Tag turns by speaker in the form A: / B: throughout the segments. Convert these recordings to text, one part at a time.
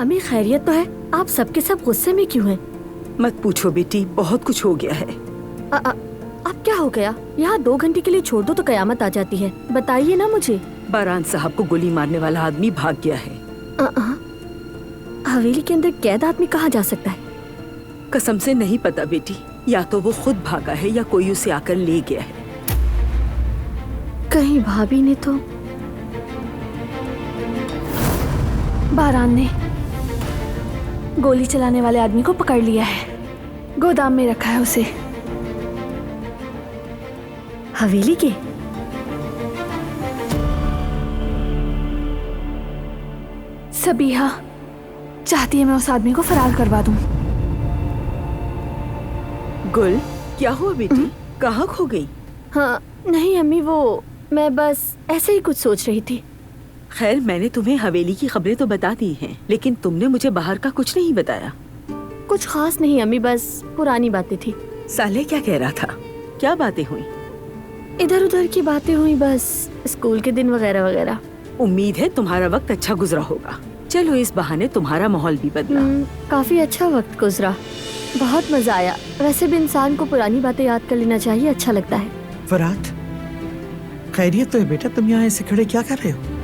A: अम्मी खैरियत तो है, आप सबके सब गुस्से में क्यों हैं?
B: मत पूछो बेटी, बहुत कुछ हो गया है।
A: अब क्या हो गया? यहाँ 2 घंटे के लिए छोड़ दो तो कयामत आ जाती है। बताइए ना मुझे।
B: बारान साहब को गोली मारने वाला आदमी भाग गया है।
A: हवेली के अंदर कैद आदमी कहाँ जा सकता है?
B: कसम से नहीं पता बेटी, या तो वो खुद भागा है या कोई उसे आकर ले गया है।
A: कहीं भाभी ने तो।
C: बारान ने गोली चलाने वाले आदमी को पकड़ लिया है, गोदाम में रखा है उसे।
A: हवेली के?
C: सबीहा चाहती है मैं उस आदमी को फरार करवा दूं।
B: गुल, क्या हुआ बेटी? कहाँ खो गई?
A: हाँ नहीं अम्मी, वो मैं बस ऐसे ही कुछ सोच रही थी।
B: खैर, मैंने तुम्हें हवेली की खबरें तो बता दी हैं, लेकिन तुमने मुझे बाहर का कुछ नहीं बताया।
A: कुछ खास नहीं अम्मी, बस पुरानी बातें थी।
B: साले क्या कह रहा था? क्या बातें हुई?
A: इधर उधर की बातें हुई, बस स्कूल के दिन वगैरह वगैरह।
B: उम्मीद है तुम्हारा वक्त अच्छा गुजरा होगा। चलो, इस बहाने तुम्हारा माहौल भी बदला।
A: काफी अच्छा वक्त गुजरा, बहुत मजा आया। वैसे भी इंसान को पुरानी बातें याद कर लेना चाहिए, अच्छा लगता है।
D: फरात, खैरियत तो है बेटा? तुम यहाँ ऐसे खड़े क्या कर रहे हो?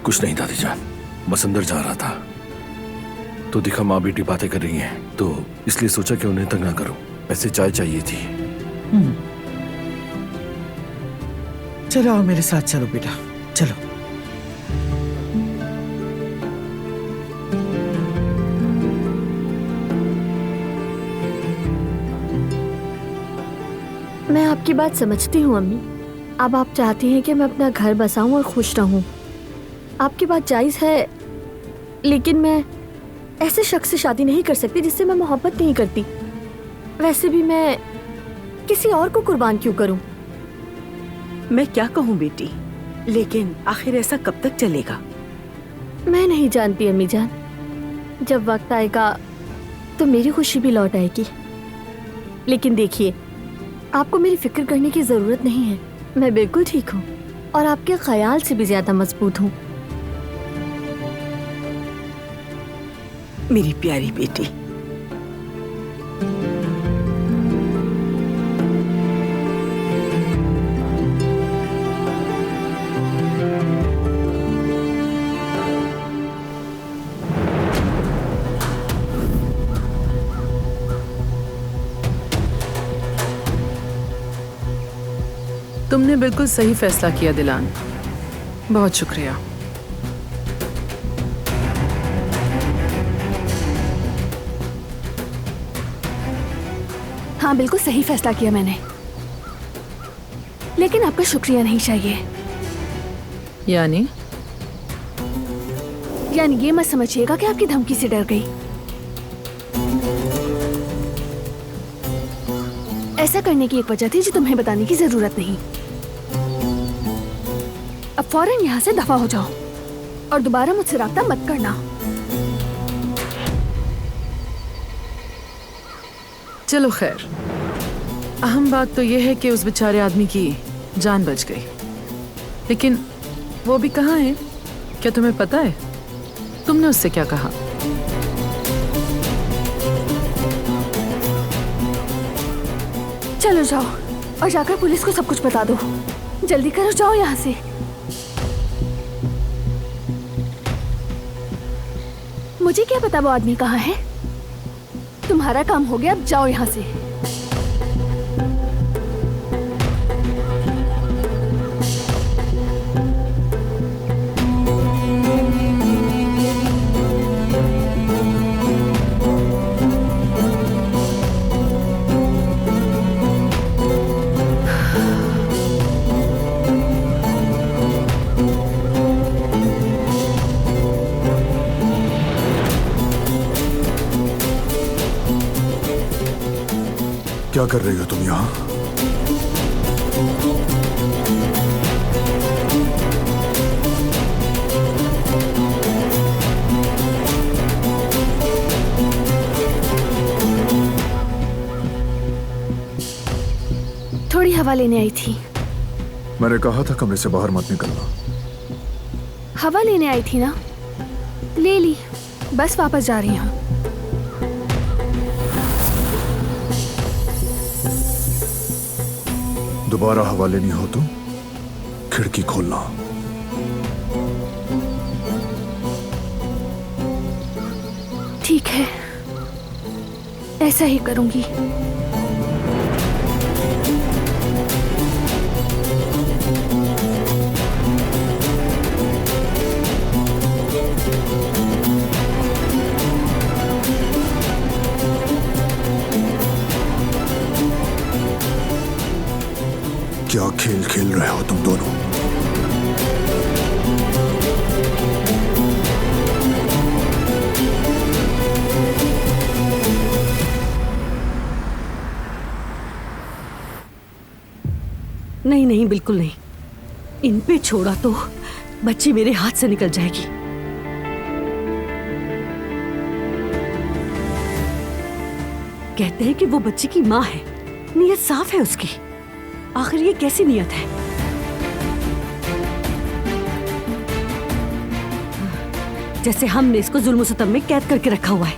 E: कुछ नहीं दादी जान, बस अंदर जा रहा था तो दिखा माँ बेटी बातें कर रही हैं, तो इसलिए सोचा कि उन्हें तंग ना करूं। ऐसे चाय चाहिए थी।
D: चलो आओ मेरे साथ, चलो बेटा चलो।
A: मैं आपकी बात समझती हूँ अम्मी। अब आप चाहती हैं कि मैं अपना घर बसाऊं और खुश रहूं। आपकी बात जायज़ है, लेकिन मैं ऐसे शख्स से शादी नहीं कर सकती जिससे मैं मोहब्बत नहीं करती। वैसे भी मैं किसी और को कुर्बान क्यों करूं?
B: मैं क्या कहूँ बेटी, लेकिन आखिर ऐसा कब तक चलेगा?
A: मैं नहीं जानती अम्मी जान, जब वक्त आएगा तो मेरी खुशी भी लौट आएगी। लेकिन देखिए, आपको मेरी फिक्र करने की जरूरत नहीं है। मैं बिल्कुल ठीक हूँ और आपके ख्याल से भी ज्यादा मजबूत हूँ।
B: मेरी प्यारी बेटी,
F: तुमने बिल्कुल सही फैसला किया दिलान, बहुत शुक्रिया।
C: हाँ बिल्कुल सही फैसला किया मैंने, लेकिन आपका शुक्रिया नहीं चाहिए।
F: यानी
C: ये मत समझिएगा कि आपकी धमकी से डर गई। ऐसा करने की एक वजह थी जो तुम्हें बताने की जरूरत नहीं। अब फौरन यहाँ से दफा हो जाओ और दोबारा मुझसे राब्ता मत करना।
F: चलो खैर, अहम बात तो यह है कि उस बेचारे आदमी की जान बच गई, लेकिन वो भी कहाँ है? क्या तुम्हें पता है तुमने उससे क्या कहा?
C: चलो जाओ और जाकर पुलिस को सब कुछ बता दो। जल्दी करो, जाओ यहाँ से। मुझे क्या पता वो आदमी कहाँ है? तुम्हारा काम हो गया, अब जाओ यहाँ से।
E: क्या कर रही हो तुम यहाँ?
C: थोड़ी हवा लेने आई थी।
E: मैंने कहा था कमरे से बाहर मत निकलना।
C: हवा लेने आई थी ना, ले ली, बस वापस जा रही हूँ।
G: दोबारा हवा लेनी हो तो खिड़की खोलना।
C: ठीक है, ऐसा ही करूंगी।
G: क्या खेल खेल रहे हो तुम दोनों?
H: नहीं नहीं, बिल्कुल नहीं। इन पे छोड़ा तो बच्ची मेरे हाथ से निकल जाएगी। कहते हैं कि वो बच्ची की माँ है, नीयत साफ है उसकी। आखिर ये कैसी नीयत है? जैसे हमने इसको जुल्म सितम में कैद करके रखा हुआ है,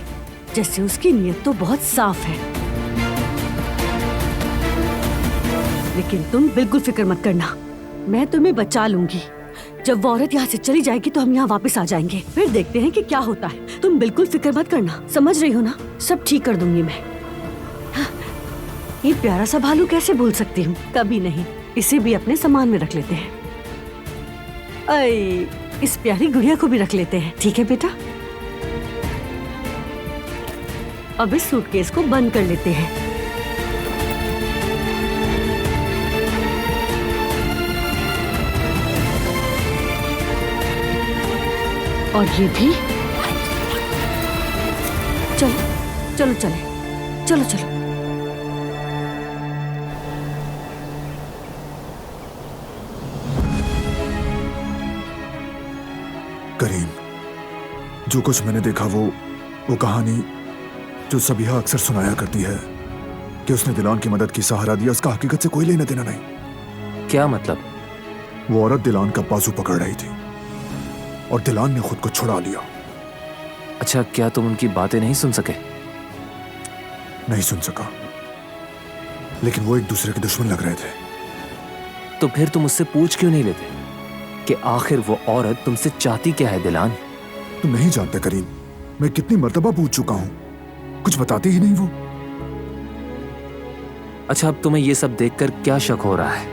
H: जैसे उसकी नीयत तो बहुत साफ है। लेकिन तुम बिल्कुल फिक्र मत करना, मैं तुम्हें बचा लूंगी। जब वो औरत यहाँ से चली जाएगी तो हम यहाँ वापस आ जाएंगे, फिर देखते हैं कि क्या होता है। तुम बिल्कुल फिक्र मत करना, समझ रही हो ना? सब ठीक कर दूंगी मैं। हाँ, ये प्यारा सा भालू कैसे भूल सकती हूँ? कभी नहीं। इसे भी अपने सामान में रख लेते हैं। अरे, इस प्यारी गुड़िया को भी रख लेते हैं। ठीक है बेटा, अब इस सूटकेस को बंद कर लेते हैं। और ये भी। चलो चलो चले, चलो चलो।
G: करीम, जो कुछ मैंने देखा वो कहानी जो सबिहा अक्सर सुनाया करती है कि उसने दिलान की मदद की सहारा दिया, उसका हकीकत से कोई लेना देना नहीं।
E: क्या मतलब?
G: वो औरत दिलान का बाजू पकड़ रही थी और दिलान ने खुद को छुड़ा लिया।
E: अच्छा, क्या तुम उनकी बातें नहीं सुन सके?
G: नहीं सुन सका, लेकिन वो एक दूसरे के दुश्मन लग रहे थे।
E: तो फिर तुम उससे पूछ क्यों नहीं लेते कि आखिर वो औरत तुमसे चाहती क्या है? दिलान,
G: तुम नहीं जानते करीम, मैं कितनी मर्तबा पूछ चुका हूं, कुछ बताती ही नहीं वो।
E: अच्छा, अब तुम्हें ये सब देखकर क्या शक हो रहा है?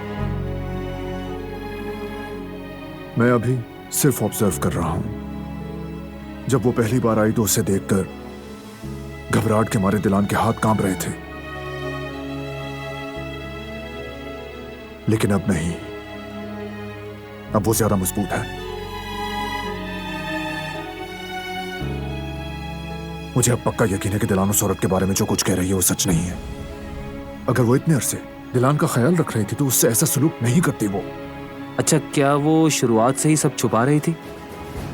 G: मैं अभी सिर्फ ऑब्जर्व कर रहा हूं। जब वो पहली बार आई तो उसे देखकर घबराहट के मारे दिलान के हाथ कांप रहे थे, लेकिन अब नहीं। अब वो ज्यादा मजबूत है। मुझे अब पक्का यकीन है कि दिलान उस औरत के बारे में जो कुछ कह रही है वो सच नहीं है। अगर वो इतने अरसे दिलान का ख्याल रख रही थी तो उससे ऐसा सलूक नहीं करती वो।
E: अच्छा, क्या वो शुरुआत से ही सब छुपा रही थी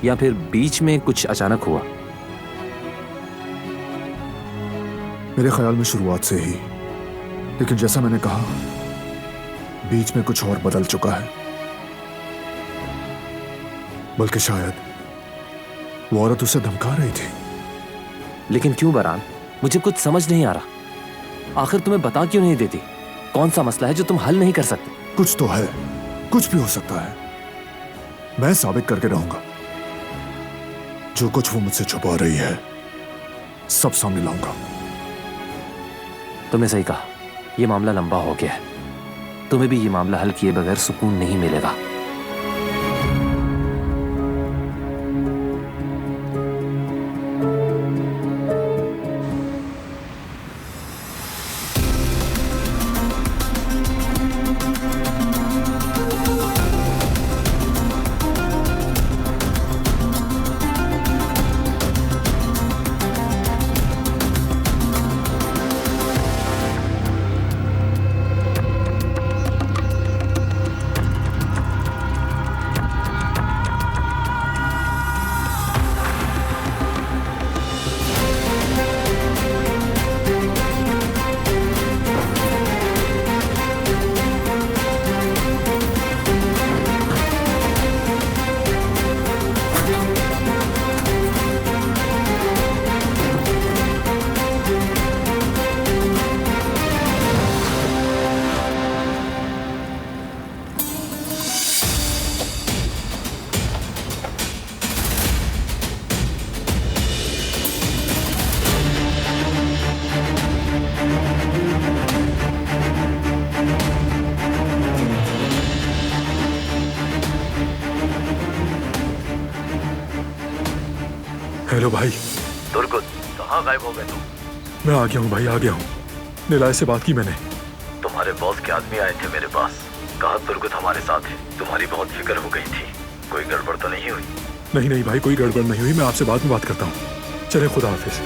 E: या फिर बीच में कुछ अचानक हुआ?
G: मेरे ख्याल में शुरुआत से ही, लेकिन जैसा मैंने कहा, बीच में कुछ और बदल चुका है। बल्कि शायद वो औरत उसे धमका रही थी।
E: लेकिन क्यों बरान? मुझे कुछ समझ नहीं आ रहा। आखिर तुम्हें बता क्यों नहीं देती? कौन सा मसला है जो तुम हल नहीं कर सकते?
G: कुछ तो है, कुछ भी हो सकता है। मैं साबित करके रहूंगा। जो कुछ वो मुझसे छुपा रही है सब सामने लाऊंगा।
E: तुमने सही कहा, यह मामला लंबा हो गया है। तुम्हें भी ये मामला हल किए बगैर सुकून नहीं मिलेगा।
G: हेलो भाई।
E: तुर्गुत, कहाँ गायब हो गए तुम?
G: मैं आ गया हूँ भाई, आ गया हूँ। निलय से बात की मैंने।
E: तुम्हारे बॉस के आदमी आए थे मेरे पास, कहा तुर्गुत हमारे साथ है, तुम्हारी बहुत फिक्र हो गई थी। कोई गड़बड़ तो नहीं हुई?
G: नहीं नहीं भाई, कोई गड़बड़ नहीं हुई। मैं आपसे बाद में बात करता हूँ। चले, खुदा हाफिज।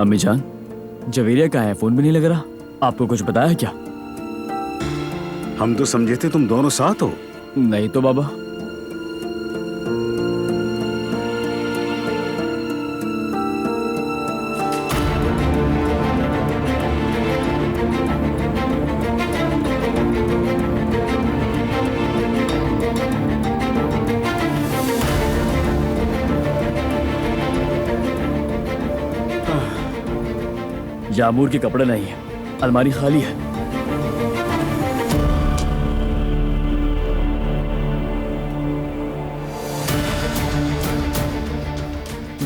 I: अम्मी जान, जवेरिया कहाँ है? फोन भी नहीं लग रहा। आपको कुछ बताया क्या?
J: हम तो समझे थे तुम दोनों साथ हो।
I: नहीं तो बाबा। यामूर के कपड़े नहीं है, अलमारी खाली है।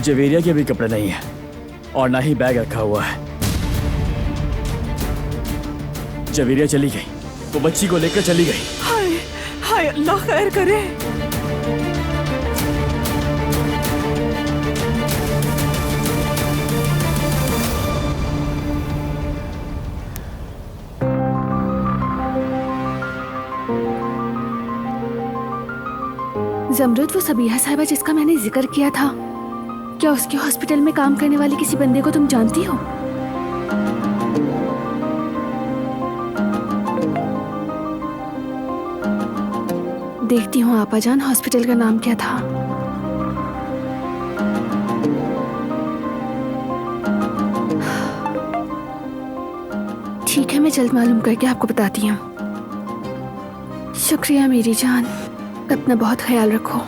I: जवेरिया के भी कपड़े नहीं है और ना ही बैग रखा हुआ है। जवेरिया चली गई, वो बच्ची को लेकर चली गई।
B: हाय हाय, अल्लाह खैर करे।
C: जमरुद, वो सबीहा साहिबा जिसका मैंने जिक्र किया था, क्या उसके हॉस्पिटल में काम करने वाले किसी बंदे को तुम जानती हो? देखती हूँ आपा जान, हॉस्पिटल का नाम क्या था? ठीक है, मैं जल्द मालूम करके आपको बताती हूँ। शुक्रिया मेरी जान, अपना बहुत ख्याल रखो।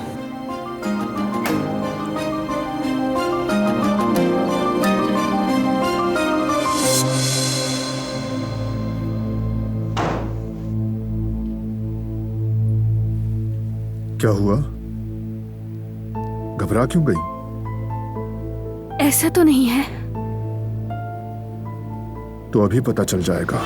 G: क्या हुआ? घबरा क्यों गई?
C: ऐसा तो नहीं है।
G: तो अभी पता चल जाएगा।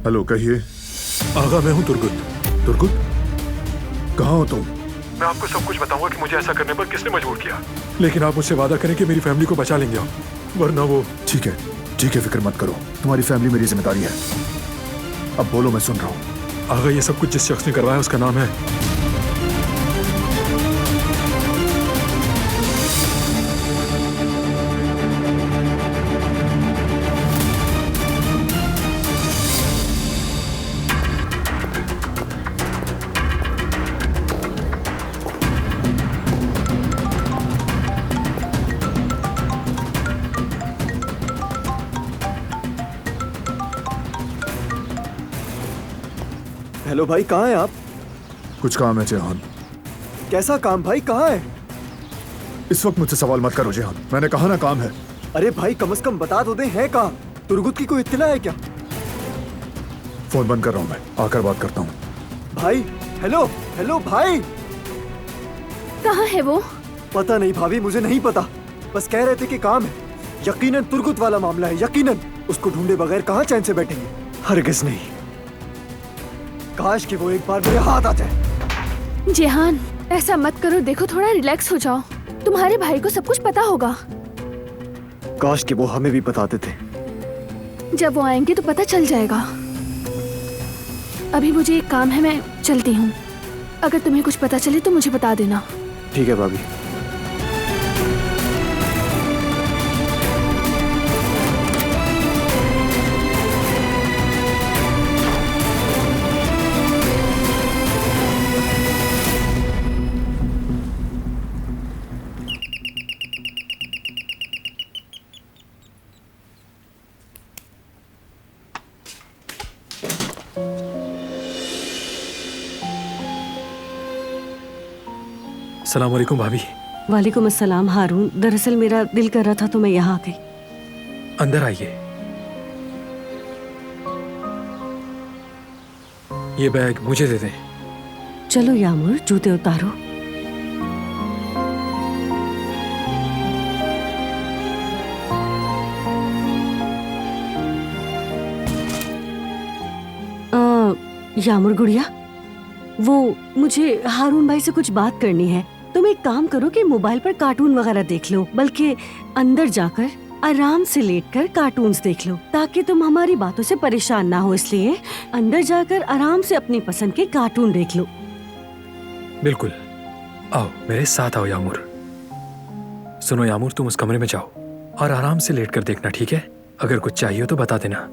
G: हेलो, कहिए।
K: आगा, मैं हूँ तुर्गुत।
G: तुर्गुत, कहाँ हो तुम?
K: मैं आपको सब कुछ बताऊंगा कि मुझे ऐसा करने पर किसने मजबूर किया, लेकिन आप मुझसे वादा करें कि मेरी फैमिली को बचा लेंगे आप, वरना वो।
G: ठीक है, फिक्र मत करो। तुम्हारी फैमिली मेरी जिम्मेदारी है। अब बोलो, मैं सुन रहा हूँ।
K: आगा, ये सब कुछ जिस शख्स ने करवाया उसका नाम है।
L: हेलो भाई, कहाँ हैं आप?
G: कुछ काम है जेहान।
L: कैसा काम भाई, कहाँ है?
G: इस वक्त मुझसे सवाल मत करो जेहान, मैंने कहा ना काम है।
L: अरे भाई, कम से कम बता तो दे, है कहाँ? तुर्गुत की कोई इत्तला है क्या?
G: फोन बंद कर रहा हूँ, मैं आकर बात करता हूँ।
L: भाई, हेलो हेलो भाई।
C: कहाँ है वो?
L: पता नहीं भाभी, मुझे नहीं पता, बस कह रहे थे कि काम है। यकीनन तुर्गुत वाला मामला है, यकीनन। उसको ढूंढे बगैर कहाँ चैन से बैठेंगे? हरगिज़ नहीं। काश कि वो एक बार मेरे हाथ आ जाए।
C: जेहान, ऐसा मत करो, देखो थोड़ा रिलैक्स हो जाओ। तुम्हारे भाई को सब कुछ पता होगा।
L: काश कि वो हमें भी बताते थे।
C: जब वो आएंगे तो पता चल जाएगा। अभी मुझे एक काम है, मैं चलती हूँ। अगर तुम्हें कुछ पता चले तो मुझे बता देना।
L: ठीक है भाभी।
D: सलाम वालेकुम भाभी।
H: वालेकुम अस्सलाम हारून। दरअसल मेरा दिल कर रहा था तो मैं यहाँ आ गई।
D: अंदर आइए। ये बैग मुझे दे दें।
H: चलो यामुर, जूते उतारो। यामुर गुड़िया, वो मुझे हारून भाई से कुछ बात करनी है। तुम एक काम करो कि मोबाइल पर कार्टून वगैरह देख लो, बल्कि अंदर जाकर आराम से लेटकर कार्टून्स देख लो, ताकि तुम हमारी बातों से परेशान ना हो। इसलिए अंदर जाकर आराम से अपनी पसंद के कार्टून देख लो।
D: बिल्कुल, आओ मेरे साथ आओ यामुर। सुनो यामुर, तुम उस कमरे में जाओ और आराम से लेट कर देखना, ठीक है? अगर कुछ चाहिए हो तो बता देना।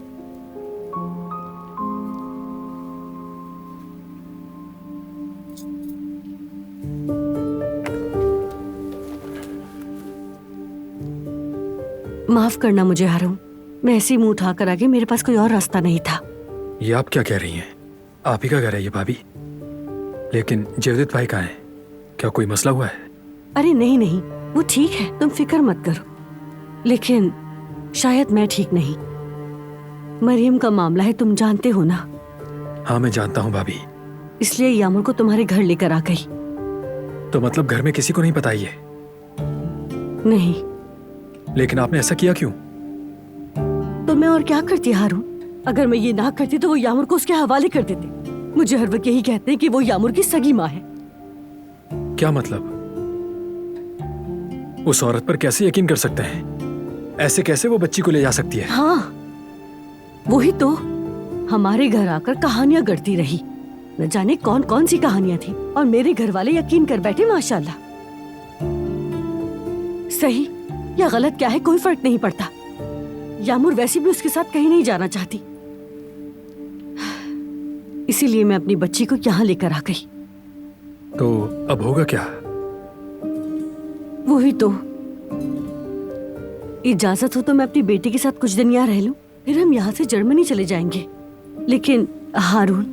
H: माफ करना मुझे हारून, मैं ऐसे ही मुंह उठाकर आ गई, मेरे पास कोई और रास्ता नहीं था।
D: ये आप क्या कह रही हैं? आप ही का घर है ये भाभी। लेकिन जयदीप भाई कहाँ हैं? क्या कोई मसला हुआ है?
H: अरे नहीं नहीं, वो ठीक है, तुम फिक्र मत करो। लेकिन शायद मैं ठीक नहीं। मरियम का मामला है, तुम जानते हो ना।
D: हाँ मैं जानता हूँ भाभी।
H: इसलिए यामुर को तुम्हारे घर लेकर आ गई।
D: तो मतलब घर में किसी को नहीं पता ये?
H: नहीं।
D: लेकिन आपने ऐसा किया क्यों?
H: तो मैं और क्या करती हारून? अगर मैं ये ना करती तो वो यामुर को उसके हवाले कर देते। मुझे हर वक्त यही कहते हैं कि वो यामुर की सगी माँ है।
D: क्या मतलब? उस औरत पर कैसे यकीन कर सकते हैं? ऐसे कैसे वो बच्ची को ले जा सकती है?
H: हाँ, वही तो हमारे घर आकर कहानियां गढ़ती रही। न जाने कौन कौन सी कहानियां थी, और मेरे घर वाले यकीन कर बैठे माशाल्लाह। सही या गलत क्या है कोई फर्क नहीं पड़ता। यामुर वैसे भी उसके साथ कहीं नहीं जाना चाहती, इसीलिए मैं अपनी बच्ची को यहाँ लेकर आ गई।
D: तो अब होगा क्या?
H: वही तो, इजाजत हो तो मैं अपनी बेटी के साथ कुछ दिन यहाँ रह लूं, फिर हम यहाँ से जर्मनी चले जाएंगे। लेकिन हारून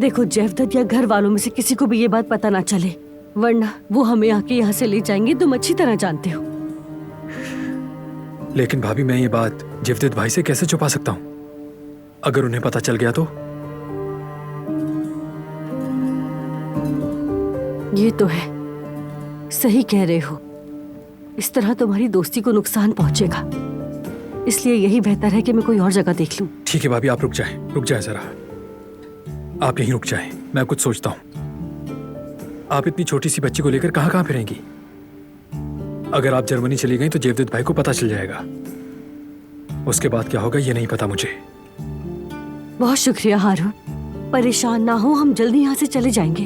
H: देखो, जयवदत या घर वालों में से किसी को भी ये बात पता ना चले, वरना वो हमें आके यहाँ से ले जाएंगे। तुम अच्छी तरह जानते हो।
D: लेकिन भाभी मैं ये बात जयवदत भाई से कैसे छुपा सकता हूँ? अगर उन्हें पता चल गया तो?
H: ये तो है, सही कह रहे हो। इस तरह तुम्हारी दोस्ती को नुकसान पहुंचेगा, इसलिए यही बेहतर है कि मैं कोई और जगह देख लूं।
D: ठीक है भाभी, आप रुक जाए जरा। आप यहीं रुक जाए, मैं कुछ सोचता हूँ। आप इतनी छोटी सी बच्ची को लेकर कहाँ कहाँ फिरेंगी? अगर आप जर्मनी चली गई तो जयवदत भाई को पता चल जाएगा। उसके बाद क्या होगा ये नहीं पता मुझे।
H: बहुत शुक्रिया हारून, परेशान ना हो, हम जल्दी यहाँ से चले जाएंगे।